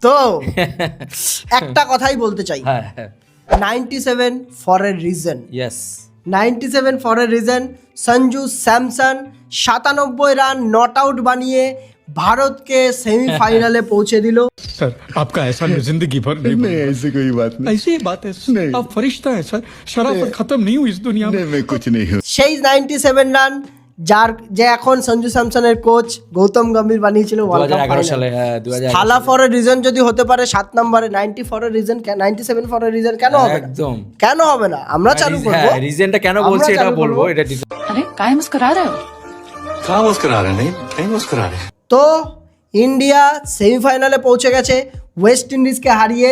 তো একটা কথাই বলতে চাই, 97 for a reason. Yes, 97 for a reason. Sanju Samson 97 run not out বানিয়ে ভারতকে সেমিফাইনালে পৌঁছে দিল। सर आपका एहसान मैं जिंदगी भर नहीं ऐसी कोई बात नहीं। ऐसी ही बात है नहीं। आप फरिश्ता है सर, शराफत खत्म नहीं हुई इस दुनिया में। मैं कुछ नहीं हूँ। সেই 97 রান যার যে এখন সঞ্জু স্যামসনের কোচ গৌতম গম্ভীর বানিয়েছিল ওয়ার্ল্ড কাপ 2011 সালে। হ্যাঁ, 2011 থালা ফর এ রিজন যদি হতে পারে 7 নম্বরে, 90 for a reason, 97 for a reason কেন হবে না? একদম কেন হবে না? আমরা চালু করব। হ্যাঁ, রিজনটা কেন বলছি আমরা এটা চালু বলবো, করবো। এটা अरे काय मुस्कुरा रहे हो? कहाँ मुस्कुरा रहे? नहीं मुस्कुरा रहे। তো ইন্ডিয়া সেমিফাইনালে পৌঁছে গেছে ওয়েস্ট ইন্ডিজকে হারিয়ে।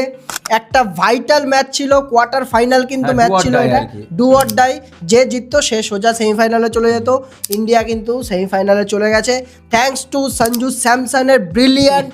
একটা ভাইটাল ম্যাচ ছিল, কোয়ার্টার ফাইনাল কিন্তু হ্যাঁ, ম্যাচ do or ছিল die এটা, আর কি। Do or die. যে জিততো সে সোজা সেমিফাইনালে চলে যেত। ইন্ডিয়া কিন্তু সেমিফাইনালে চলে গেছে থ্যাঙ্কস টু সঞ্জু স্যামসনের ব্রিলিয়ান্ট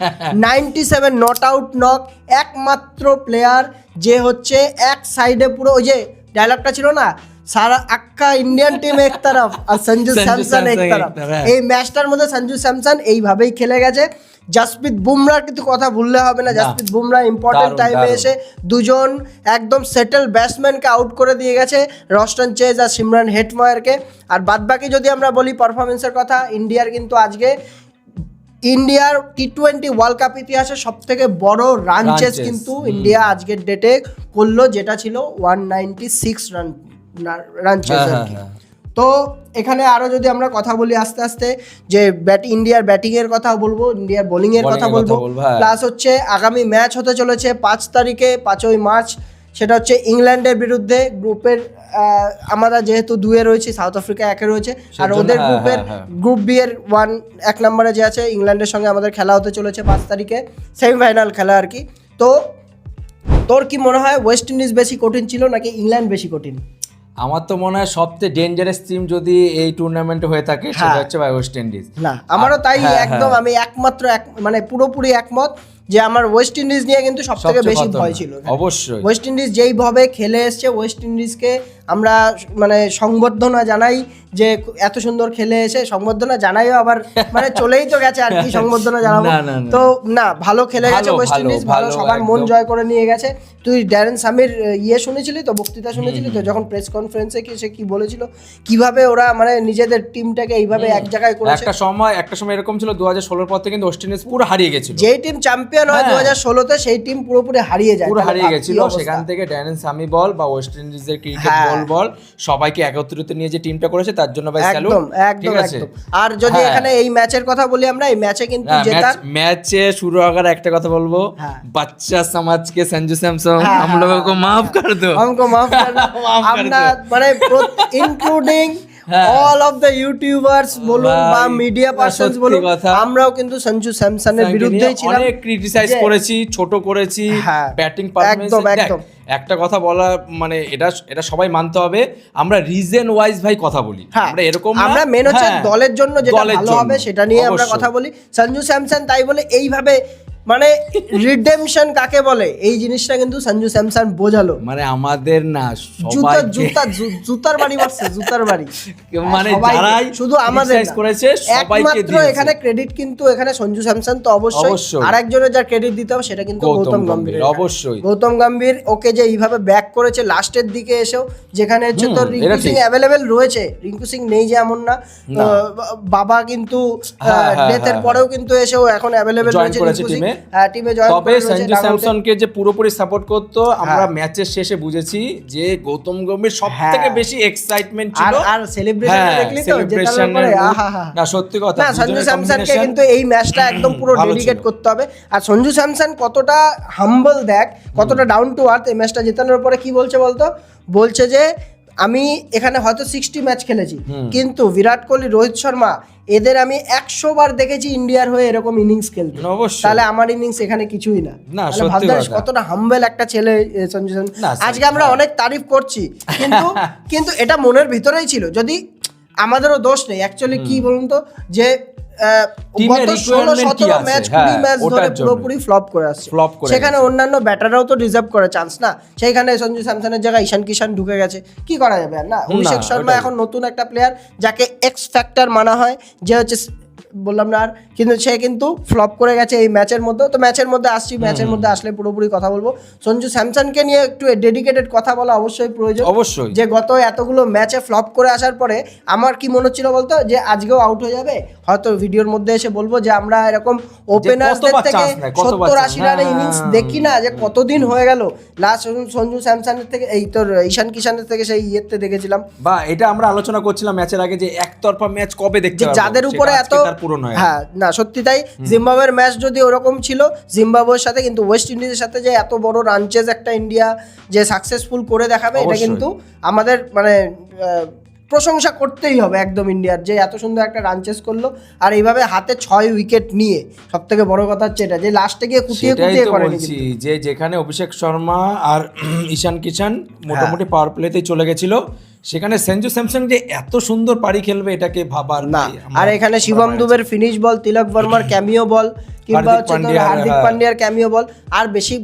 97 নট আউট নক। একমাত্র প্লেয়ার যে হচ্ছে এক সাইডে পুরো, ওই যে ডায়লগটা ছিল না, সারা আক্কা ইন্ডিয়ান টিম এক তরফ আর সঞ্জু স্যামসন এক তরফ। এই ম্যাচটার মধ্যে সঞ্জু স্যামসন এইভাবেই খেলে গেছে। জাসপ্রীত বুমরার কিন্তু কথা ভুললে হবে না। জাসপ্রীত বুমরা ইম্পর্টেন্ট টাইমে এসে দুজন একদম সেটেল ব্যাটসম্যানকে আউট করে দিয়ে গেছে, রস্টন চেজ আর সিমরান হেটমায়ারকে। আর বাদবাকি যদি আমরা বলি পারফরমেন্সের কথা, ইন্ডিয়ার কিন্তু আজকে ইন্ডিয়ার টি20 ওয়ার্ল্ড কাপ ইতিহাসে সব থেকে বড় রান চেজ কিন্তু ইন্ডিয়া আজকের ডেটে করলো, যেটা ছিল 196 রান চেজ আর কি। তো এখানে আরো যদি আমরা কথা বলি আস্তে আস্তে, যে ইন্ডিয়ার ব্যাটিং এর কথা বলবো, ইন্ডিয়ার বোলিং এর কথা বলবো, প্লাস হচ্ছে আগামী ম্যাচ হতে চলেছে 5 তারিখে 5ই মার্চ। সেটা হচ্ছে ইংল্যান্ডের বিরুদ্ধে। গ্রুপের আমরা যেহেতু 2-এ রয়েছি, সাউথ আফ্রিকা 1-এ রয়েছে, আর ওদের গ্রুপের গ্রুপ বি এর 1 নম্বরে যে আছে ইংল্যান্ডের সঙ্গে আমাদের খেলা হতে চলেছে 5 তারিখে, সেমিফাইনাল খেলা আর কি। তো তোর কি মনে হয়, ওয়েস্ট ইন্ডিজ বেশি কঠিন ছিল নাকি ইংল্যান্ড বেশি কঠিন? আমার তো মনে হয় সবচেয়ে ডেঞ্জারাস টিম যদি এই টুর্নামেন্টে হয়ে থাকে সেটা হচ্ছে ওয়েস্ট ইন্ডিজ। না, আমারও তাই একদম, আমি একমাত্র মানে পুরোপুরি একমত যে আমার ওয়েস্ট ইন্ডিজ নিয়ে কিন্তু সবথেকে বেশি ভয় ছিল। অবশ্যই ওয়েস্ট ইন্ডিজ যেইভাবে খেলে এসছে, ওয়েস্ট ইন্ডিজকে আমরা মানে সংবর্ধনা জানাই যে এত সুন্দর খেলে এসে, সংবর্ধনা জানাইও আবার মানে চলেই তো গেছে আর কি সংবর্ধনা জানাবো। তো না, ভালো খেলে গেছে ওয়েস্ট ইন্ডিজ, ভালো সবার মন জয় করে নিয়ে গেছে। তুই ড্যারেন সামির শুনেছিলি তো, বক্তৃতা শুনেছিলি তো, যখন প্রেস কনফারেন্সে সে কি বলেছিল, কিভাবে ওরা মানে নিজেদের টিমটাকে এইভাবে এক জায়গায় করেছে। একটা সময় এরকম ছিল 2016 পর থেকে কিন্তু ওয়েস্ট ইন্ডিজ পুরো হারিয়ে গেছিল। যেই টিম চ্যাম্পিয়ন হয় 2016-তে, সেই টিম পুরোপুরি হারিয়ে যায়, পুরো হারিয়ে গেছিল। সেখান থেকে ড্যারেন সামি বল বা ওয়েস্ট ইন্ডিজের ক্রিকেট বল সবাইকে একত্রিত নিয়ে যে টিমটা করেছে তার জন্য ভাই স্যালুট। ঠিক আছে। আর যদি এখানে এই ম্যাচের কথা বলি, আমরা এই ম্যাচে কিন্তু জেতার ম্যাচে শুরু হওয়ার একটা কথা বলবো, বাচ্চা সমাজকে সঞ্জু স্যামসন हम लोगों को माफ कर दो, हमको माफ कर दो। আমরা মানে including all of the YouTubers বলুন বা মিডিয়া পারসনস বলুন, আমরাও কিন্তু সঞ্জু স্যামসনের বিরুদ্ধেই ছিলাম, অনেক ক্রিটিসাইজ করেছি, ছোট করেছি ব্যাটিং পারফরম্যান্স। একদম একটা কথা বলা মানে এটা সবাই মানতে হবে, আমরা রিজন ওয়াইজ ভাই কথা বলি। আমরা এরকম আমরা মেন হচ্ছে দলের জন্য যেটা ভালো হবে সেটা নিয়ে আমরা কথা বলি। সঞ্জু স্যামসন তাই বলে এইভাবে মানে রিডেমশন কাকে বলে এই জিনিসটা কিন্তু সঞ্জু স্যামসন বোঝালো। মানে আমাদের না জুতার বাড়ি মারছে, জুতার বাড়ি মানে যারাই শুধু আমাদের করেছে সবাইকে দিয়েছে। এখানে ক্রেডিট কিন্তু এখানে সঞ্জু স্যামসন তো অবশ্যই, আরেকজনের যার ক্রেডিট দিতে হবে সেটা কিন্তু গৌতম গম্ভীর। অবশ্যই গৌতম গম্ভীর ওকে যে এইভাবে ব্যাক করেছে লাস্টের দিকে এসেও, যেখানে হচ্ছে তোর রিঙ্কু সিং অ্যাভেলেবেল রয়েছে, রিঙ্কু সিং নেই যে এমন না, বাবা কিন্তু ডেথের পরেও কিন্তু এসেও এখন অ্যাভেলেবেল রয়েছে রিঙ্কু সিং টিমে জয়েন তবে সঞ্জু স্যামসনকে যে পুরোপুরি সাপোর্ট করতো, আমরা ম্যাচের শেষে বুঝেছি যে গৌতম গম্ভীর সবথেকে বেশি এক্সাইটমেন্ট ছিল। আর সেলিব্রেশন দেখলি তো জেতার পরে, না সত্যি কথা, না সঞ্জু স্যামসনকে কিন্তু এই ম্যাচটা একদম পুরো ডেডিকেট করতে হবে। আর সঞ্জু স্যামসন কতটা হাম্বল, দেখ কতটা ডাউন টু আর্থ। এই ম্যাচটা জেতানোর পরে কি বলছে বলতো, বলছে যে আমি এখানে হয়তো 60 ম্যাচ খেলেছি, কিন্তু বিরাট কোহলি, রোহিত শর্মা এদের আমি 100 বার দেখেছি ইন্ডিয়ার হয়ে এরকম ইনিংস খেলতে, তাহলে আমার ইনিংস এখানে কিছুই না। কতটা হাম্বল একটা ছেলে সঞ্জু স্যামসন। আজকে আমরা অনেক তারিফ করছি, কিন্তু এটা মনের ভিতরেই ছিল। যদি আমাদেরও দোষ নেই অ্যাকচুয়ালি, কি বলুন তো, যে গত 16-17 ম্যাচ 20 ম্যাচ ধরে পুরোপুরি ফ্লপ করে আসছে, সেখানে অন্যান্য ব্যাটাররাও তো ডিজার্ভ করে চান্স না, সেইখানে সঞ্জু স্যামসনের জায়গায় ঈশান কিষান ঢুকে গেছে, কি করা যাবে আর না। অভিষেক শর্মা এখন নতুন একটা প্লেয়ার যাকে এক্স ফ্যাক্টর মানা হয়, যে হচ্ছে বললাম না আর, কিন্তু সে কিন্তু ফ্লপ করে গেছে এই ম্যাচের মধ্যে। তো ম্যাচের মধ্যে আসছি, ম্যাচের মধ্যে আসলে পুরোপুরি কথা বলবো। সঞ্জু স্যামসনকে নিয়ে একটু ডেডিকেটেড কথা বলা অবশ্যই প্রয়োজন, অবশ্যই। যে গত এতগুলো ম্যাচে ফ্লপ করে আসার পরে আমার কি মনে হচ্ছিল বলতো, যে আজকেও আউট হয়ে যাবে। হয়তো ভিডিওর মধ্যে এসে বলবো যে আমরা এরকম ওপেনারদের কতবার থেকে chance নেয়, কতবার 70-80 chance, রানের হ্যাঁ, ইনিংস দেখি না, যে কতদিন হয়ে গেল লাস্ট সঞ্জু স্যামসনের থেকে, এই তোর ঈশান কিষানের থেকে সেই ইয়েতে দেখেছিলাম। বা এটা আমরা আলোচনা করছিলাম ম্যাচের আগে যে একতরফা ম্যাচ কবে দেখতে যে পারবো, যাদের উপরে সেটা এত আজকে তার পূরণ হয়। হ্যাঁ না সত্যি তাই, জিম্বাবুয়ের ম্যাচ যদি ওরকম ছিল জিম্বাবুয়ের সাথে, কিন্তু ওয়েস্ট ইন্ডিজের সাথে যে এত বড় রান চেজ একটা ইন্ডিয়া যে সাকসেসফুল করে দেখাবে, এটা অবশ্যই। কিন্তু আমাদের মানে প্রশংসা করতেই হবে একদম ইন্ডিয়ার, যে এত সুন্দর একটা রান চেস করলো। আর এইভাবে হাতে 6 উইকেট নিয়ে, সব থেকে বড় কথা হচ্ছে এটা, যে লাস্টে গিয়ে কুটিয়ে সেটাই কুটিয়ে তো করেনি বলছি, কিন্তু। যে যেখানে অভিষেক শর্মা আর ঈশান কিষান মোটামুটি পাওয়ার প্লেতেই চলে গেছিল, সেখানে সঞ্জু স্যামসন যে এত সুন্দর পারি খেলবে এটাকে ভাবার না। ভাই, আমরা- আর এখানে শিবম দুবের ফিনিশ বল, তিলক বর্মার ক্যামিও বল, কিংবা হার্দিক হচ্ছে তোর পান্ডিয়ার, হার্দিক হ্যাঁ। পান্ডিয়ার ক্যামিও বল। আর বেশি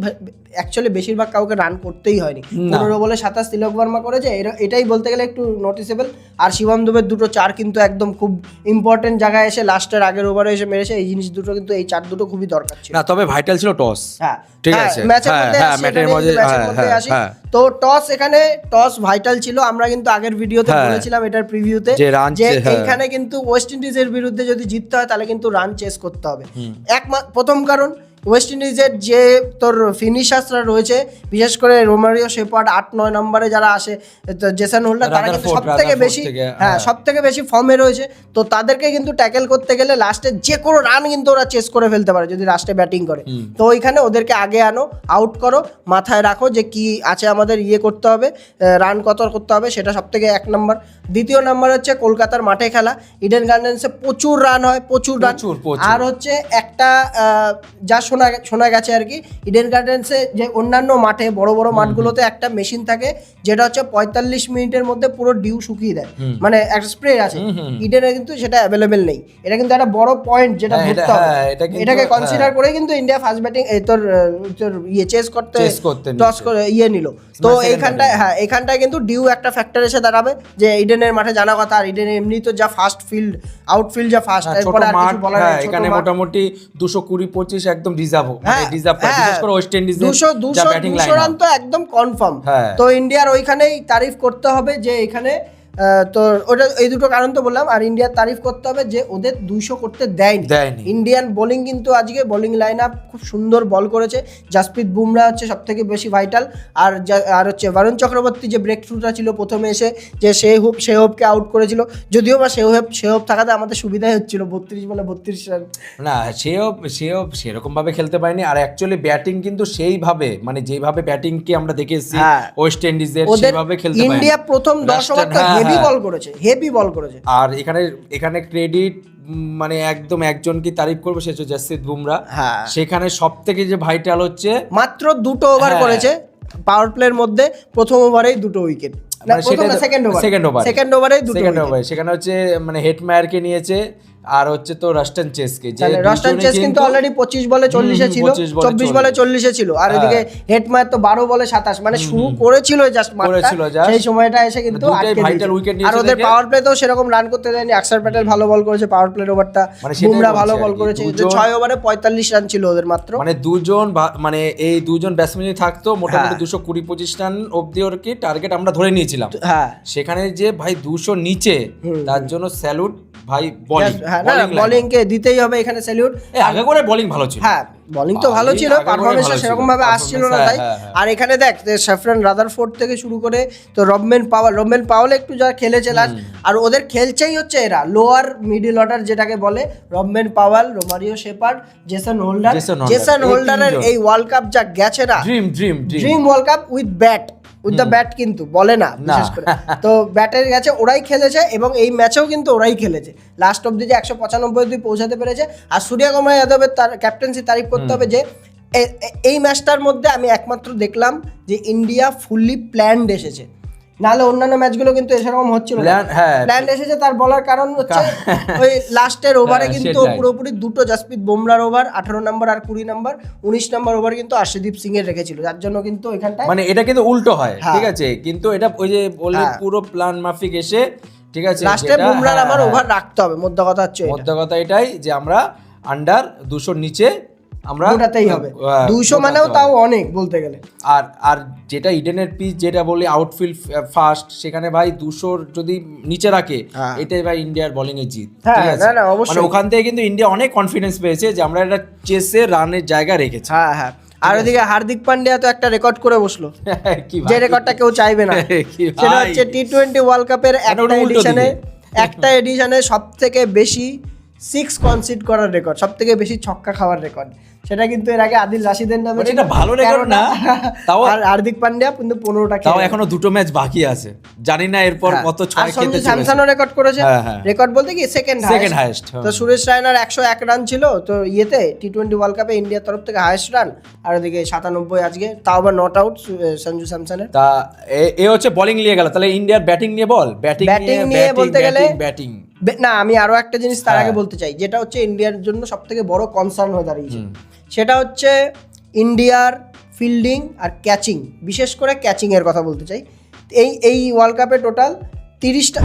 অ্যাকচুয়ালি বেশিরভাগ কাউকে রান করতেই হয়নি, 15 বলে 27 তিলক বর্মা করেছে, এটাই বলতে গেলে একটু নোটিসেবল। আর শিবম দুবের দুটো 4 কিন্তু একদম খুব ইম্পর্টেন্ট জায়গায় এসে লাস্টের আগের ওভারে এসে মেরেছে, এই জিনিস দুটো কিন্তু, এই 4 দুটো খুবই দরকার ছিল। না তবে ভাইটাল ছিল টস। হ্যাঁ ঠিক হ্যাঁ, আছে, ম্যাচের হ্যাঁ, মধ্যে হ্যাঁ, আসি, ম্যাচের এটা নিয়ে মধ্যে, ম্যাচের হ্যাঁ, মধ্যে হ্যাঁ, আসি। হ্যাঁ। তো টস ভাইটাল ছিল, আমরা কিন্তু আগের ভিডিওতে হ্যাঁ। বলেছিলাম এটার প্রিভিউতে, যে run যে হ্যাঁ। এইখানে কিন্তু ওয়েস্ট ইন্ডিজের বিরুদ্ধে যদি জিততে হয় তাহলে কিন্তু রান চেস করতে হবে। প্রথম কারণ, ওয়েস্ট ইন্ডিজের যে তোর ফিনিশার্সরা রয়েছে, বিশেষ করে রোমারিও শেপার্ড 8-9 নম্বরে যারা আসে, জেসন হোল্ডার, তারা কিন্তু রাদারফোর্ড, সব থেকে বেশি থেকে, হ্যাঁ সব থেকে বেশি ফর্মে রয়েছে। তো তাদেরকে কিন্তু ট্যাকেল করতে গেলে লাস্টে যে কোনো রান কিন্তু ওরা চেস করে ফেলতে পারে যদি লাস্টে ব্যাটিং করে। তো ওইখানে ওদেরকে আগে আনো, আউট করো, মাথায় রাখো যে কি আছে আমাদের, করতে হবে, রান কত করতে হবে, সেটা সব থেকে 1 নম্বর। দ্বিতীয় নম্বর হচ্ছে কলকাতার মাঠে খেলা, ইডেন গার্ডেন্সে প্রচুর রান হয়, প্রচুর রান। প্রচুর। আর হচ্ছে একটা যা শোনা গেছে আর কি, ইডেন গার্ডেন্সে যে অন্যান্য মাঠে বড় বড় মাঠগুলোতে একটা মেশিন থাকে যেটা হচ্ছে 45 মিনিটের মধ্যে পুরো ডিউ শুকিয়ে দেয়, মানে একটা স্প্রে আছে। ইডেনে কিন্তু সেটা অ্যাভেলেবেল নেই। এটা কিন্তু একটা বড় পয়েন্ট যেটা হ্যাঁ, ধরতে হবে, হ্যাঁ, এটা কিন্তু, এটাকে কনসিডার করে কিন্তু ইন্ডিয়া ফার্স্ট ব্যাটিং তোর চেস করতে টস করে নিল। তো এইখানটায় কিন্তু ডিউ একটা ফ্যাক্টর এসে দাঁড়াবে, যে ইডেনের মাঠে জানা কথা। আর ইডেনে এমনি তো যা ফাস্ট ফিল্ড, আউটফিল্ড যা ফাস্ট, এরপরে আর কিছু বলার নেই। এখানে মোটামুটি 220-25 একদম রিজার্ভ, মানে রিজার্ভ, বিশেষ করে ওয়েস্ট ইন্ডিজের 200 ব্যাটিং রান তো একদম কনফার্ম। হ্যাঁ। তো ইন্ডিয়ার ওইখানেই তারিফ করতে হবে, যে এখানে তো ওটা এই দুটো কারণ তো বললাম। আর ইন্ডিয়ার তারিফ করতে হবে যে ওদের 200 করতে দেয়নি। ইন্ডিয়ান বোলিং কিন্তু আজকে বোলিং লাইন আপ খুব সুন্দর বল করেছে। জাসপ্রীত বুমরা হচ্ছে সব থেকে বেশি ভাইটাল। আর হচ্ছে বরুণ চক্রবর্তী যে ব্রেক থ্রুটা ছিল প্রথমে এসে, যে শেহবকে আউট করেছিল, যদিও বা শেহব থাকাতে আমাদের সুবিধাই হচ্ছিল, 32 বলে 32 রান। না শেহব সেরকম ভাবে খেলতে পারেনি। আর অ্যাকচুয়ালি ব্যাটিং কিন্তু সেইভাবে, মানে যেভাবে ব্যাটিং কে আমরা দেখেছি ওয়েস্ট ইন্ডিজের, সেইভাবে খেলতে পারেনি। ইন্ডিয়া প্রথম 10 ওভার হেভি বল করেছে। আর এখানে ক্রেডিট মানে একদম একজনকে তারিফ করবো, সে হচ্ছে জাসপ্রীত বুমরা। সেখানে সব থেকে যে ভাইটাল হচ্ছে, মাত্র 2 ওভার করেছে পাওয়ার প্লের মধ্যে, প্রথম ওভারেই 2 উইকেট, সেকেন্ড ওভারেই 2 উইকেট। সেখানে হচ্ছে মানে হেটমায়ারকে নিয়েছে, আর হচ্ছে তো রাস্টন চেসকে, যে রাস্টন চেস কিন্তু অলরেডি 25 বলে 40 এ ছিল, 24 বলে 40 এ ছিল। আর এদিকে হেটমায়ার তো 12 বলে 27, মানে শুরু করেছিল জাস্ট মাঠটা, সেই সময়টা এসে কিন্তু আটকে দিয়েছে। আর ওদের পাওয়ার প্লে তো সেরকম রান করতে দেয়নি। অক্ষর প্যাটেল ভালো বল করেছে পাওয়ার প্লের ওভারটা, বুমরা ভালো বল করেছে, 6 ওভারে 45 রান ছিল ওদের মাত্র। মানে মানে এই দুজন ব্যাটসম্যানই থাকতো, মোটামুটি 220-25 রান অব্দি ওর কি টার্গেট আমরা ধরে নিয়েছিলাম। সেখানে যে ভাই 200 নিচে, তার জন্য স্যালুট ভাই। বোলিং কে দিতেই হবে এখানে স্যালুট। আগে করে বোলিং ভালো ছিল, হ্যাঁ বোলিং তো ভালো ছিল, পারফরম্যান্স সেরকম ভাবে আসছিল না তাই। আর এখানে দেখ স্যাফরান রাদারফোর্ড থেকে শুরু করে তো রবম্যান পাওয়েল একটু যা খেলেছে লাস্ট। আর ওদের খেলছেই হচ্ছে এরা লোয়ার মিডল অর্ডার যেটাকে বলে, Rovman Powell, Romario shepherd, Jason হোল্ডারের এই ওয়ার্ল্ড কাপ যা গেছে না, dream world cup with the bat কিন্তু বলে না বিশেষ করে। তো ব্যাটের গেছে, ওরাই খেলেছে, এবং এই ম্যাচেও কিন্তু ওরাই খেলেছে লাস্ট অব্দি, যে 195 অব্দি পৌঁছাতে পেরেছে। আর সূর্যকুমার যাদবের তার ক্যাপ্টেন্সি তারিফ করতে হবে, যে এই ম্যাচটার মধ্যে আমি একমাত্র দেখলাম যে ইন্ডিয়া ফুললি প্ল্যান্ড এসেছে, নাহলে অন্যান্য ম্যাচগুলো কিন্তু এরকম হচ্ছিল না। প্ল্যান এসেছে, তার বলার কারণ হচ্ছে ওই লাস্টের ওভারে কিন্তু পুরোপুরি 2টো জাসপ্রীত বুমরার ওভার, 18 নম্বর আর 20 নম্বর, 19 নম্বর ওভার কিন্তু আর্শদীপ সিং এর রেখেছিল, যার জন্য কিন্তু এখানটায় মানে এটা কিন্তু উল্টো হয়, ঠিক আছে। কিন্তু এটা ওই যে বললে পুরো প্ল্যান মাফিক এসে ঠিক আছে, লাস্টে যেটা- বুমরার হ্যাঁ, আমার হ্যাঁ। ওভার রাখতে হবে, মোদ্দা কথা হচ্ছে এটা। মধ্য কথা এটাই যে আমরা আন্ডার 200 নিচে আমরা ওটাতেই হবে, 200 গোটাতে মানেও হবে। তাও অনেক বলতে গেলে। আর আর যেটা ইডেনের পিচ যেটা বলি আউটফিল্ড ফার্স্ট, সেখানে ভাই 200 যদি নিচে রাখে, হ্যাঁ। এটাই ভাই ইন্ডিয়ার বোলিং এর জিত। হ্যাঁ, ঠিক আছে, না, না, অবশ্যই। মানে ওখান থেকে কিন্তু ইন্ডিয়া অনেক কনফিডেন্স পেয়েছে যে আমরা এটা চেসে রানের জায়গা রেখেছি। হ্যাঁ হ্যাঁ, আর ওদিকে হার্দিক পান্ডিয়া তো একটা রেকর্ড করে বসলো, কি যে ভাই? রেকর্ডটা কেউ চাইবে না। কি সেটা ভাই? হচ্ছে টি20 ওয়ার্ল্ড কাপের মানে ওটা উল্টো একটা এডিশনে সব থেকে বেশি 6 কনসিড করার রেকর্ড, সব থেকে বেশি ছক্কা খাওয়ার রেকর্ড। সেটা কিন্তু এর আগে আদিল রাশিদের নামে মানে ছিল, এটা ভালো রেকর্ড 13টা, না, তাও- আর হার্দিক পান্ডিয়া কিন্তু 15টা তাও খেলে। এখনো 2টো ম্যাচ বাকি আছে, জানি না এরপর হ্যাঁ। কত আর ছয় সঞ্জু খেতে স্যামসনও রেকর্ড করেছে, হ্যাঁ, হ্যাঁ। রেকর্ড বলতে কি সেকেন্ড Second highest, হ্যাঁ। তো সুরেশ রায়নার 101 রান ছিল তো ইয়েতে টি20 ওয়ার্ল্ড কাপে ইন্ডিয়ার তরফ থেকে হাইয়েস্ট রান, আর ওদিকে 97 আজকে, তাও আবার নট আউট সঞ্জু স্যামসনের। তা এ হচ্ছে বোলিং নিয়ে গেল, তাহলে ইন্ডিয়ার ব্যাটিং নিয়ে বল। ব্যাটিং নিয়ে বলতে গেলে ব্যাটিং না, আমি আরো একটা জিনিস তার হ্যাঁ। আগে বলতে চাই, যেটা হচ্ছে ইন্ডিয়ার জন্য সব থেকে বড় কনসার্ন হয়ে দাঁড়িয়েছে, সেটা হচ্ছে ইন্ডিয়ার ফিল্ডিং আর ক্যাচিং, বিশেষ করে ক্যাচিং এর কথা বলতে চাই। এই ওয়ার্ল্ড কাপে টোটাল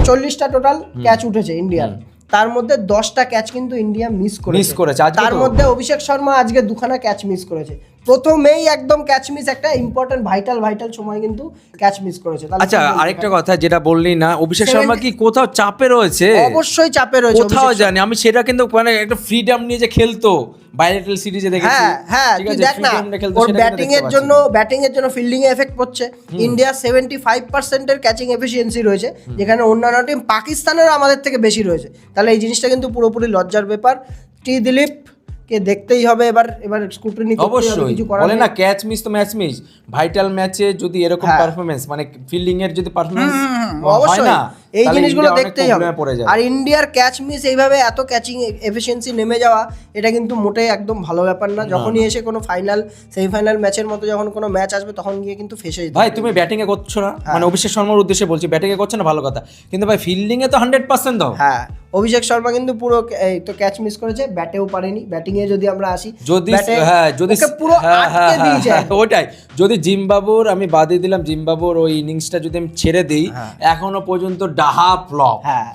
40টা টোটাল ক্যাচ উঠেছে ইন্ডিয়ার, তার মধ্যে 10টা ক্যাচ কিন্তু ইন্ডিয়া মিস করেছে আজকে তার তো। মধ্যে অভিষেক শর্মা আজকে 2খানা ক্যাচ মিস করেছে, প্রথমেই একদম ক্যাচ মিস, একটা ইম্পর্টেন্ট ভাইটাল সময় কিন্তু ক্যাচ মিস করেছে। তাহলে আচ্ছা, কি বলবো? আরেকটা কথা যেটা বললি না, অভিষেক শর্মা কি কোথাও চাপে রয়েছে? অবশ্যই চাপে রয়েছে কোথাও অভিষেক জানি আমি, সেটা কিন্তু মানে একটা ফ্রিডম নিয়ে যে খেলতো বাইলেটারাল সিরিজে দেখেছি। হ্যাঁ হ্যাঁ, ঠিক তুই আছে, দেখ না, freedom নিয়ে খেলতো, ওর সেটা কিন্তু দেখতে ব্যাটিং এর জন্য ফিল্ডিং এ এফেক্ট পড়ছে। ইন্ডিয়া 75% এর ক্যাচিং এফিসিয়েন্সি রয়েছে, যেখানে অন্যান্য টিম পাকিস্তানের আমাদের থেকে বেশি রয়েছে। তাহলে এই জিনিসটা কিন্তু পুরোপুরি লজ্জার ব্যাপার। দিলীপ কে দেখতেই হবে, এবার স্কুটিনি করতে হবে, অবশ্যই কিছু করার বলে নেই। না ক্যাচ মিস তো ম্যাচ মিস। ভাইটাল ম্যাচে যদি এরকম হ্যাঁ। পারফরম্যান্স মানে ফিল্ডিং এর যদি পারফরম্যান্স হয় অবশ্যই না, এই তাহলে জিনিসগুলো ইন্ডিয়া অনেক দেখতেই হবে। প্রবলেমে পড়ে যায়। আর ইন্ডিয়ার ক্যাচ মিস এইভাবে এত ক্যাচিং এফিসিয়েন্সি নেমে যাওয়া, এটা কিন্তু মোটেই একদম ভালো ব্যাপার না। যখনই এসে কোনো ফাইনাল সেমিফাইনাল ম্যাচের মতো যখন কোনো ম্যাচ আসবে, তখন গিয়ে কিন্তু ফেসে যেতে ভাই হবে। তুমি ব্যাটিং এ করছো না, হ্যাঁ। মানে অভিষেক শর্মার উদ্দেশ্যে বলছি, ব্যাটিং এ করছো না ভালো কথা, কিন্তু ভাই ফিল্ডিং এ তো 100% দাও। হ্যাঁ, অভিষেক শর্মা কিন্তু পুরো এই তো ক্যাচ মিস করেছে, ব্যাটেও পারেনি। ব্যাটিং এ যদি আমরা আসি, যদি ব্যাটে হ্যাঁ যদি ওকে পুরো আটকে দিয়েছে। ওটাই, যদি জিম্বাবুর আমি বাদই দিলাম, জিম্বাবুর ওই ইনিংসটা যদি আমি ছেড়ে দিই, এখনো পর্যন্ত ডাহা ফ্লপ। হ্যাঁ,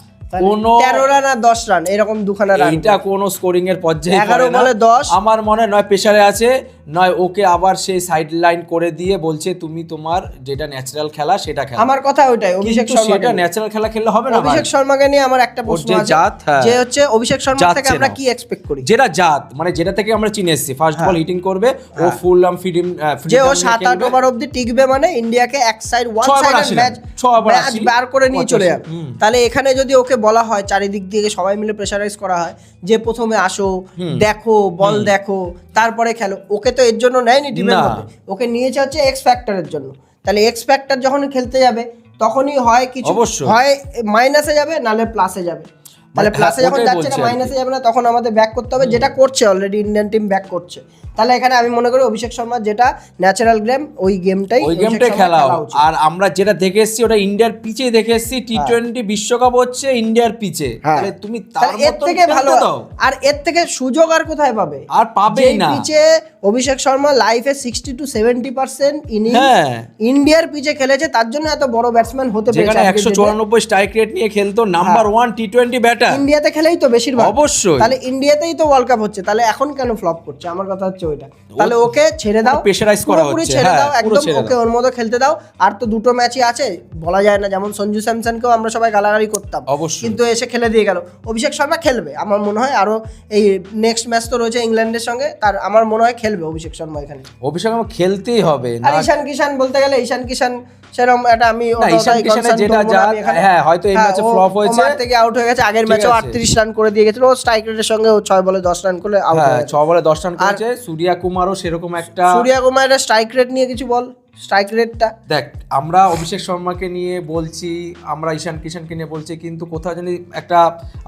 কোনো 13 রান আর 10 রান এরকম 2খানা রান। এইটা কোনো স্কোরিং এর পর্যায়ে 11 পড়ে না। বলে 10। আমার মনে হয় নয় প্রেসারে আছে, নয় ওকে আবার সেই সাইড লাইন করে দিয়ে বলছে তুমি তোমার যেটা ন্যাচারাল খেলা সেটা খেলা। আমার কথা ওইটাই, অভিষেক কিন্তু শর্মা সেটা ন্যাচারাল খেলা খেললে হবে না ভাই। অভিষেক শর্মাকে নিয়ে আমার একটা প্রশ্ন যে আছে, জাত, হ্যাঁ। যে হচ্ছে অভিষেক শর্মা থেকে যাচ্ছে আমরা না। কি এক্সপেক্ট করি? যেটা জাত মানে যেটা থেকে আমরা চিনে এসেছি, ফার্স্ট বল হিটিং করবে, ও ফুল ফিডিং যে ও 7-8 ওভার অবধি টিকবে, মানে ইন্ডিয়াকে এক side one 6 over side 80 match run, 6 over 80, বার করে নিয়ে চলে 85, যাবে। তাহলে এখানে যদি ওকে বলা হয়, চারিদিক দিয়ে সবাই মিলে প্রেসারাইজ করা হয় যে প্রথমে আসো, দেখো বল দেখো, তারপরে খেলো, ওকে তো এর জন্য নেয়নি টিমের না। মধ্যে, ওকে নিয়েছে হচ্ছে এক্স ফ্যাক্টরের জন্য। তাহলে এক্স ফ্যাক্টর যখন খেলতে যাবে, তখনই হয় কিছু, অবশ্যই। হয় মাইনাসে যাবে, নালে প্লাসে যাবে। তাহলে হ্যাঁ, প্লাসে যখন ওটাই যাচ্ছে না, বলছি আর কি। মাইনাসে যাবে না, তখন আমাদের ব্যাক করতে হবে, যেটা করছে অলরেডি ইন্ডিয়ান টিম ব্যাক করছে। তাহলে এখানে আমি মনে করি অভিষেক শর্মা যেটা ন্যাচারাল গেম, ওই গেমটাই খেলাও। আর আমরা যেটা দেখে এসেছি ওটা ইন্ডিয়ার পিচে দেখে এসেছি, টি20 বিশ্বকাপ হচ্ছে ইন্ডিয়ার পিচে, তাহলে তুমি তার এর মতন থেকে ভালো, খেলতে দাও। আর এর থেকে সুযোগ আর কোথায় পাবে? আর পাবেই না। পিচে অভিষেক শর্মা লাইফে 60 to 70% ইনিংস হ্যাঁ। ইন্ডিয়ার পিচে খেলেছে, তার জন্য এত বড় ব্যাটসম্যান হতে পেরেছে। যেখানে 194 স্ট্রাইক রেট নিয়ে খেলতো, নাম্বার 1 টি20 ব্যাটার। ইন্ডিয়াতে খেলেই তো বেশিরভাগ, অবশ্যই। তাহলে ইন্ডিয়াতেই তো ওয়ার্ল্ড কাপ হচ্ছে, তাহলে এখন কেন ফ্লপ করছে? আমার কথা হচ্ছে ওইটা। তাহলে ওকে ছেড়ে দাও, প্রেশারাইজ করা পুরোপুরি হচ্ছে, ছেড়ে হ্যাঁ, দাও, পুরো একদম ছেড়ে ওকে ওর মতো খেলতে দাও। আর তো দুটো ম্যাচই আছে, বলা যায় না, যেমন সঞ্জু স্যামসনকেও আমরা সবাই গালাগালি করতাম, অবশ্যই। কিন্তু এসে খেলে দিয়ে গেল। অভিষেক শর্মা খেলবে আমার মনে হয়, আরো এই নেক্সট ম্যাচ তো রয়েছে ইংল্যান্ডের সঙ্গে, তার আমার মনে হয় খেলবে অভিষেক শর্মা এখানে। অভিষেক আমার খেলতেই হবে আর না। ঈশান কিষান বলতে গেলে, ঈশান কিষান সেরকম একটা আমি না, ঈশান কিষানের যেটা হ্যাঁ, হয়তো এই ম্যাচে ফ্লপ হয়েছে, ওমার থেকে আউট হয়ে গেছে, আগের ঠিক ম্যাচেও আছে। 38 রান করে দিয়ে গেছিল, ও স্ট্রাইক রেটের সঙ্গে ও 6 বলে 10 রান করে আউট হয়ে হ্যাঁ, গেছে। 6 বলে 10 রান করেছে। সূর্যা কুমারও সেরকম একটা, সূর্যা কুমারের স্ট্রাইক রেট নিয়ে কিছু বল, স্ট্রাইক রেটটা দেখ আমরা অভিষেক শর্মাকে নিয়ে বলছি, আমরা ঈশান কিষানকে নিয়ে বলছি, কিন্তু কোথাও জানি একটা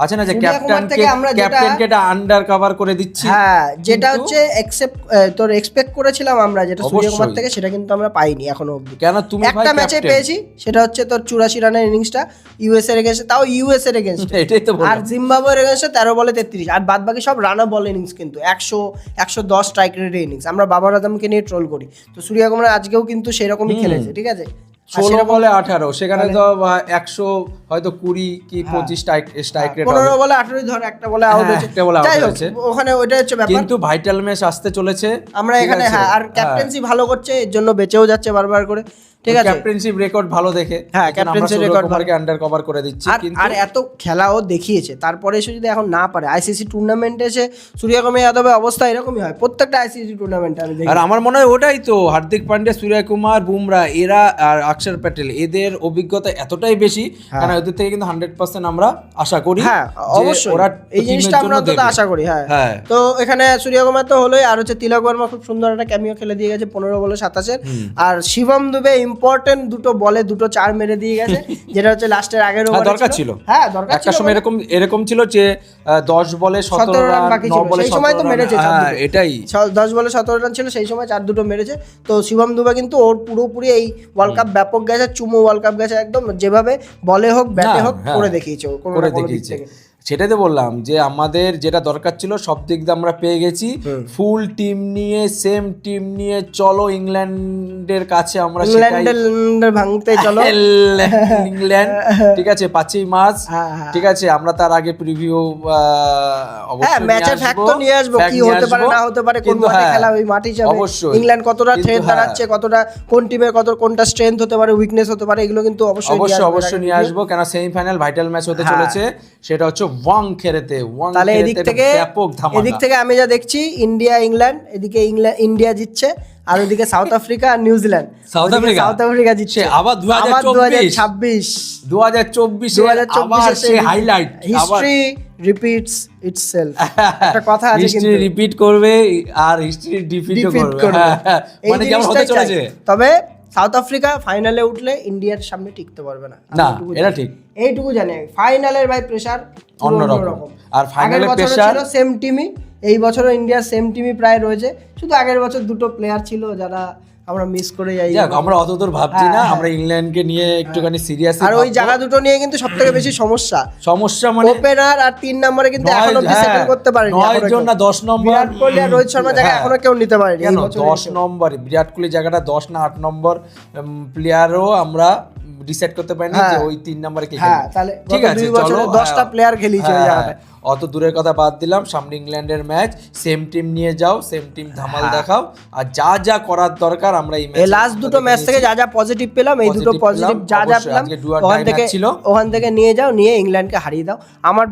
আছে না যে সূর্যা কুমার থেকে আমরা যেটা- ক্যাপ্টেনকে এটা আন্ডার কভার করে দিচ্ছি। হ্যাঁ, যেটা কিন্তু- হচ্ছে এক্সপেক্ট করেছিলাম আমরা, যেটা সূর্য কুমার অবশ্যই। থেকে, সেটা কিন্তু আমরা পাইনি এখনো অবধি। কেন তুমি ভাই একটা ম্যাচে ক্যাপ্টেন। পেয়েছি, সেটা হচ্ছে তোর 84 রানের ইনিংসটা ইউএস এর এগেইনস্টে, তাও ইউএস এর এগেইনস্টে। এটাই তো আর বললাম। জিম্বাবুয়ের এগেইনস্টে 13 বলে 33, আর বাদ বাকি সব রান বল ইনিংস, কিন্তু 110 স্ট্রাইক রেটের ইনিংস। আমরা বাবার আজমকে নিয়ে ট্রোল করি, তো সূর্য কুমার আজকেও কিন্তু সেরকমই খেলেছে, ঠিক আছে। 16 বলে 18, সেখানে তো 100 হয়তো 20 কি 25 স্ট্রাইক রেট 15 বলে 18 ধর, একটা বলে আউট হয়েছে, একটা বলে out যাই হোক, হয়েছে। ওখানে ওইটা হচ্ছে ব্যাপার। কিন্তু ভাইটাল ম্যাচ আসতে চলেছে আমরা ঠিক এখানে আছে? হ্যাঁ, আর ক্যাপ্টেন্সি ভালো করছে, এর জন্য বেঁচেও যাচ্ছে বারবার করে, ঠিক আছে। ক্যাপ্টেনশিপ রেকর্ড ভালো দেখে হ্যাঁ, এজন্য আমরা ক্যাপ্টেন্সি সৌরভ রেকর্ড কুমারকে আন্ডার কভার করে দিচ্ছি। কিন্তু আর এত খেলাও দেখিয়েছে, তারপরে এসে যদি এখন না পারে, আইসিসি টুর্নামেন্টে এসে সূর্যকুমার যাদবের অবস্থা এরকমই হয় প্রত্যেকটা আইসিসি টুর্নামেন্টে আমি দেখি। আর আমার মনে হয় ওটাই তো, হার্দিক পান্ডিয়া, সূর্যকুমার, বুমরা এরা আর অক্ষর প্যাটেল এদের অভিজ্ঞতা এতটাই বেশি, কারণ ওদের থেকে কিন্তু 100% আমরা আশা করি। হ্যাঁ যে অবশ্যই, ওরা এই জিনিসটা আমরা অন্তত আশা করি। হ্যাঁ, হ্যাঁ। তো এখানে সূর্যকুমার তো হলোই, আর হচ্ছে তিলক বর্মা খুব সুন্দর একটা ক্যামিও খেলে দিয়ে গেছে 15 বলে 27। আর শিবম দুবে ইম্পর্টেন্ট দুটো বলে 2 চার মেরে দিয়ে গেছে, যেটা হচ্ছে লাস্টের আগের ওভারে দরকার ছিল। হ্যাঁ দরকার একটা ছিল, সময় এরকম ছিল যে 10 বলে 17 রান বাকি 9 ছিল, বলে সেই সময় তো 17 মেরেছে রান। চার হ্যাঁ, দুটো। এটাই 10 বলে 17 রান ছিল, সেই সময় 4-2 মেরেছে। তো শিবম দুবে কিন্তু ওর পুরোপুরি এই ওয়ার্ল্ড কাপ ব্যাপক গেছে, চুমো ওয়ার্ল্ড কাপ গেছে একদম, যেভাবে বলে হোক ব্যাটে না, হোক হ্যাঁ, করে দেখিয়েছে ও, কোনো করে না কোনো দিক দেখিয়েছে। থেকে। সেটাই তো বললাম যে আমাদের যেটা দরকার ছিল সব দিক দিয়ে আমরা পেয়ে গেছি। ফুল টিম নিয়ে, সেম টিম নিয়ে চলো ইংল্যান্ডের কাছে আমরা সেটাই ইংল্যান্ডের ভাঙতে চলো ইংল্যান্ড, ঠিক আছে 5ই মার্চ, হ্যাঁ। ঠিক আছে। আমরা তার আগে প্রিভিউ হ্যাঁ, অবশ্যই ম্যাচের ফ্যাক্ট তো নিয়ে আসবো, কি হতে পারে না হতে পারে, কোন মাঠে খেলা, ওই মাঠ হিসাবে অবশ্যই ইংল্যান্ড কতটা কিন্তু থ্রেট দাঁড়াচ্ছে, কতটা কোন টিমের কোনটা স্ট্রেংথ হতে পারে, উইকনেস হতে পারে, এগুলো কিন্তু অবশ্যই নিয়ে আসবো, কেন সেমিফাইনাল ভাইটাল ম্যাচ হতে চলেছে, সেটা হচ্ছে ওয়াংখেড়েতে। তাহলে এদিক থেকে ব্যাপক ধামাকা। এদিক থেকে আমি যা দেখছি, ইন্ডিয়া ইংল্যান্ড, এদিকে ইন্ডিয়া জিতছে, আর ওদিকে সাউথ আফ্রিকা আর নিউজিল্যান্ড। সাউথ আফ্রিকা জিতছে আবার 2026 আবার সে হাইলাইট, হিস্ট্রি রিপিটস ইটসেলফ, একটা কথা আছে হিস্ট্রি কিন্তু, রিপিট করবে আর হিস্ট্রি ডিফিটও করবে। এই মানে কেমন হতে জিনিসটাই চাই। চলেছে। তবে সাউথ আফ্রিকা ফাইনালে উঠলে ইন্ডিয়ার সামনে টিকতে পারবে না, না, এটা ঠিক। এইটুকু জানি। ফাইনালের ভাই প্রেসার অন্যরকম। আর ফাইনালের আগের বছরও প্রেসার ছিল সেম টিমই, এই বছরও ইন্ডিয়ার সেম টিমই প্রায় রয়েছে, শুধু আগের বছর 2 প্লেয়ার ছিল যারা আমরা মিস করে যাই। যাক, আমরা অতদূর ভাবছি না, আমরা ইংল্যান্ডকে নিয়ে একটুখানি সিরিয়াস। আর ওই জায়গা দুটো নিয়ে কিন্তু সবথেকে বেশি সমস্যা মানে ওপেনার আর 3 নম্বরে কিন্তু এখনো সেটেল করতে পারেনি। 9 জন না 10 নম্বর, বিরাট কোহলি আর রোহিত শর্মা জায়গা এখনো কেউ নিতে পারেনি। কেন 10 নম্বর বিরাট কোহলি জায়গাটা 10 না 8 নম্বর প্লেয়ারও আমরা ডিসাইড করতে পারিনি যে ওই 3 নম্বরে কে হ্যাঁ, খেলবে। তাহলে ঠিক আছে, 2 বছরে 10টা প্লেয়ার খেলিয়েছে ওই জায়গাটায়। অত দূরের কথা বাদ দিলাম, সামনে ইংল্যান্ডের ম্যাচ, সেম টিম নিয়ে যাও, সেম টিম ধামাল দেখাও, আর যা করার দরকার আমরা এই এই লাস্ট 2 ম্যাচ থেকে যা পজিটিভ পেলাম, এই দুটো পজিটিভ যা পেলাম ওখান থেকে নিয়ে যাও, নিয়ে ইংল্যান্ডকে হারিয়ে দাও। আমার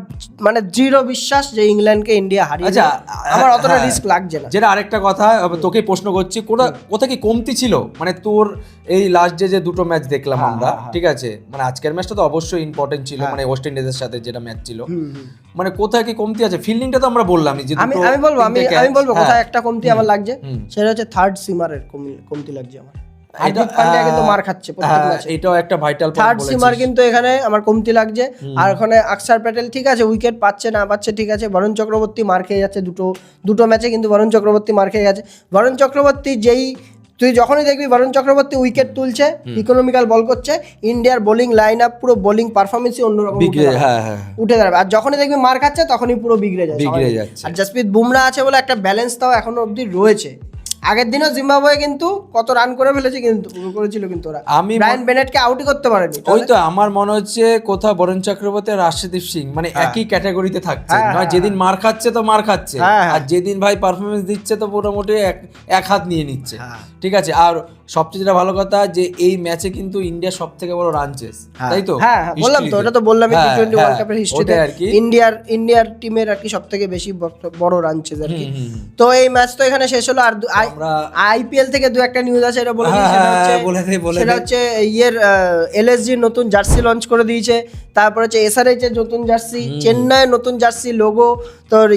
মানে দৃঢ় বিশ্বাস যে ইংল্যান্ডকে ইন্ডিয়া হারিয়ে আচ্ছা, দেবে, আমার অতটা রিস্ক লাগছে না। যেটা আরেকটা কথা তোকে প্রশ্ন করছি, কোথা কি কমতি ছিল মানে তোর এই লাস্ট যে 2 ম্যাচ দেখলাম আমরা, ঠিক আছে, মানে আজকের ম্যাচটা তো অবশ্যই ইম্পর্টেন্ট ছিল, মানে ওয়েস্ট ইন্ডিজের সাথে যেটা ম্যাচ ছিল, মানে কোথায় কি কমতি আছে? ফিল্ডিংটা তো আমরা বললামই যে আমি বলবো কোথায় একটা কমতি আমার লাগছে, সেটা হচ্ছে থার্ড সিমারের কমতি লাগছে আমার। হার্দিক পান্ডিয়া কিন্তু মার খাচ্ছে প্রত্যেক ম্যাচে, এটাও একটা ভাইটাল পয়েন্ট থার্ড বলেছিস। সিমার কিন্তু এখানে আমার কমতি লাগছে। আর ওখানে অক্ষর প্যাটেল ঠিক আছে, উইকেট পাচ্ছে না পাচ্ছে ঠিক আছে, বরুণ চক্রবর্তী মার খেয়ে যাচ্ছে দুটো ম্যাচে, কিন্তু বরুণ চক্রবর্তী মার খেয়ে গেছে। বরুণ চক্রবর্তী তুই যখনই দেখবি বরুণ চক্রবর্তী উইকেট তুলছে, ইকোনমিক্যাল বল করছে, ইন্ডিয়ার বোলিং লাইন আপ পুরো বোলিং পারফরমেন্সই অন্যরকম উঠে দাঁড়াবে। আর যখনই দেখবি মার খাচ্ছে তখনই পুরো বিগড়ে যাচ্ছে। আর জসপ্রীত বুমরা আছে বলে একটা ব্যালেন্স তাও এখনো অবধি রয়েছে। আগের দিনও জিম্বাবুয়ে কিন্তু কত রান করে ফেলেছে, করেছিল কিন্তু ওরা ব্রায়ান বেনেটকে আউটই করতে পারেনি। ওই তো আমার মনে হচ্ছে কোথাও বরুণ চক্রবর্তী আর রাশিদীপ সিং মানে একই ক্যাটাগরিতে থাকছে, নয় যেদিন মার খাচ্ছে তো মার খাচ্ছে, আর যেদিন ভাই পারফরমেন্স দিচ্ছে তো মোটামুটি এক হাত নিয়ে নিচ্ছে, ঠিক আছে। আর সবচেয়ে যেটা ভালো কথা যে এই ম্যাচে কিন্তু ইন্ডিয়া সব থেকে বড় রান চেস, তাই তো? হ্যাঁ বললাম তো, ওটা তো বললাম টি20 ওয়ার্ল্ড কাপের হিস্ট্রিতে ইন্ডিয়ার টিমের আর কি সব থেকে বেশি বড় রান চেস আর কি। তো এই ম্যাচ তো এখানে শেষ হলো। আর আইপিএল থেকে 2-1 নিউজ আছে, এটা বলে দিই। সেটা হচ্ছে এলএসজি নতুন জার্সি লঞ্চ করে দিয়েছে, তারপর হচ্ছে এসআরএইচ এর নতুন জার্সি, চেন্নাইয়ের নতুন জার্সি লোগো, তোর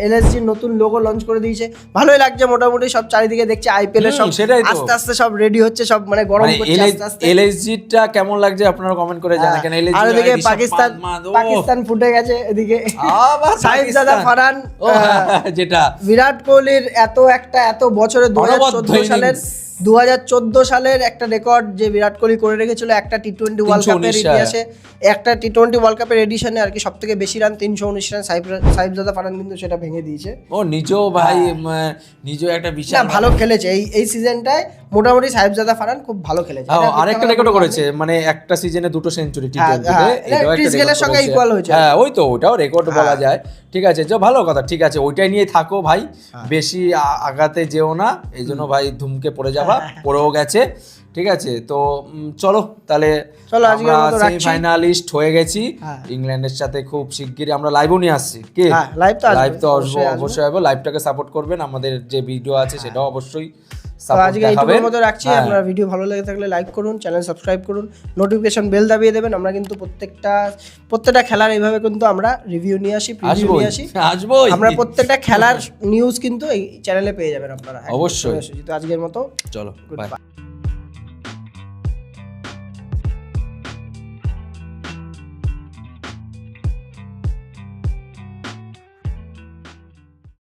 এলএসজি নতুন লোগো লঞ্চ করে দিয়েছে। ভালোই লাগছে মোটামুটি, সব চারিদিকে দেখছি আইপিএল এর সব আস্তে আস্তে সব রেডি হচ্ছে, সব মানে গরম করছে আস্তে আস্তে। এলএসজিটা কেমন লাগছে আপনারা কমেন্ট করে জানান, কেন এলএসজি আর ওদিকে পাকিস্তান ফুটে গেছে, এদিকে সাইফজাদা ফারহান, যেটা বিরাট কোহলির এত বছরে 2014 সালের একটা রেকর্ড যে বিরাট কোহলি করে রেখেছিল একটা টি20 ওয়ার্ল্ড কাপের ইতিহাসে, একটা টি20 ওয়ার্ল্ড কাপের এডিশনে আর কি, সবথেকে বেশি রান 319 রান সাইফজাদা ফারহান কিন্তু সেটা ভেঙে দিয়েছে। ও নিজেও ভাই নিজেও একটা বিশাল ভালো খেলেছে এই সিজনটায়, মোটামুটি সাহেবজাদা ফারহান খুব ভালো খেলেছে। আরেকটা রেকর্ডও করেছে, মানে একটা সিজনে 2 সেঞ্চুরি টি20 হ্যাঁ, ক্রিস গেলের সঙ্গে equal হয়েছে। হ্যাঁ ওই তো, ওটাও রেকর্ড বলা যায়। ঠিক আছে, যে ভালো কথা, ঠিক আছে, ওইটাই নিয়ে থাকো ভাই, বেশি আগাতে যেও না, এই জন্য ভাই ধুমকে পড়ে যাবা, পড়েও গেছে। ঠিক আছে, তো চলো তাহলে আজকের মতো রাখছি। সেমিফাইনালিস্ট হয়ে গেছি ইংল্যান্ডের সাথে। খুব শিগগিরই আমরা লাইভও নিয়ে আসছি, কি লাইভ তো আসবো, অবশ্যই আসবো। লাইভটাকে সাপোর্ট করবেন, আমাদের যে ভিডিও আছে সেটাও অবশ্যই তো সাপোর্ট আজকে এইটুকুর মতো রাখছি। আপনার ভিডিও ভালো লেগে থাকলে লাইক করুন, চ্যানেল সাবস্ক্রাইব করুন, নোটিফিকেশন বেল দাবিয়ে দেবেন। আমরা কিন্তু প্রত্যেকটা খেলার এইভাবে কিন্তু আমরা রিভিউ নিয়ে আসি, প্রিভিউ নিয়ে আসি। আমরা প্রত্যেকটা খেলার নিউজ কিন্তু এই চ্যানেলে পেয়ে যাবেন আপনারা। অবশ্যই। তো আজকের মতো চলো, বাই।